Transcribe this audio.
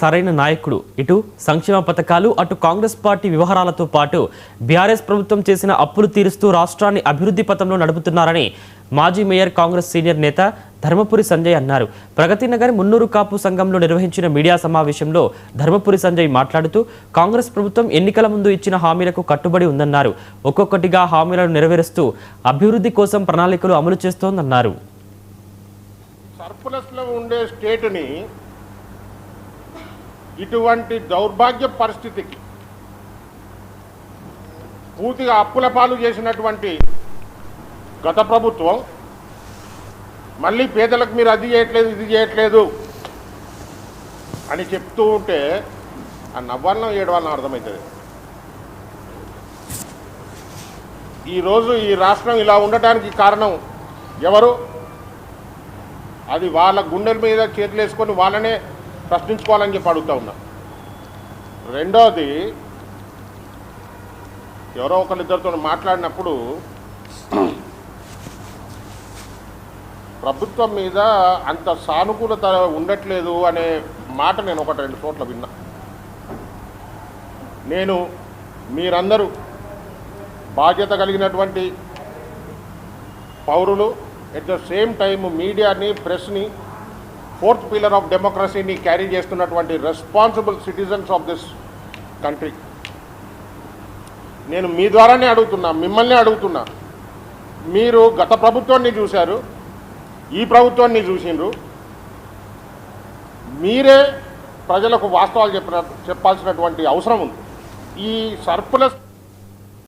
సరైన నాయకుడు ఇటు సంక్షేమ పథకాలు అటు కాంగ్రెస్ పార్టీ వ్యవహారాలతో పాటు బీఆర్ఎస్ ప్రభుత్వం చేసిన అప్పులు తీరుస్తూ రాష్ట్రాన్ని అభివృద్ధి పథంలో నడుపుతున్నారని మాజీ మేయర్ కాంగ్రెస్ సీనియర్ నేత ధర్మపురి సంజయ్ అన్నారు. ప్రగతి నగర్ మున్నూరు కాపు సంఘంలో నిర్వహించిన మీడియా సమావేశంలో ధర్మపురి సంజయ్ మాట్లాడుతూ కాంగ్రెస్ ప్రభుత్వం ఎన్నికల ముందు ఇచ్చిన హామీలకు కట్టుబడి ఉందన్నారు. ఒక్కొక్కటిగా హామీలను నెరవేరుస్తూ అభివృద్ధి కోసం ప్రణాళికలు అమలు చేస్తోందన్నారు. సర్ప్లస్లో ఉండే స్టేట్ని ఇటువంటి దౌర్భాగ్య పరిస్థితికి పూర్తిగా అప్పుల పాలు చేసినటువంటి గత ప్రభుత్వం మళ్ళీ పేదలకు మీరు అది చేయట్లేదు ఇది చేయట్లేదు అని చెప్తూ ఉంటే ఆ నవ్వాలనో ఏడవాలనో అర్థమవుతుంది. ఈరోజు ఈ రాష్ట్రం ఇలా ఉండటానికి కారణం ఎవరు? అది వాళ్ళ గుండెల మీద చేతులు వేసుకొని వాళ్ళనే ప్రశ్నించుకోవాలని చెప్పి అడుగుతా ఉన్నా. రెండోది, ఎవరో ఒకరిద్దరితో మాట్లాడినప్పుడు ప్రభుత్వం మీద అంత సానుకూలత ఉండట్లేదు అనే మాట నేను ఒకటి రెండు చోట్ల విన్నా. నేను మీరందరూ బాధ్యత కలిగినటువంటి పౌరులు, ఎట్ ద సేమ్ టైం మీడియాని, ప్రెస్ని, ఫోర్త్ పిల్లర్ ఆఫ్ డెమోక్రసీని క్యారీ చేస్తున్నటువంటి responsible citizens of this country. నేను మీ ద్వారానే అడుగుతున్నా, మిమ్మల్ని అడుగుతున్నా. మీరు గత ప్రభుత్వాన్ని చూశారు, ఈ ప్రభుత్వాన్ని చూసిండ్రు. మీరే ప్రజలకు వాస్తవాలు చెప్పాల్సినటువంటి అవసరం ఉంది. ఈ సర్ప్లస్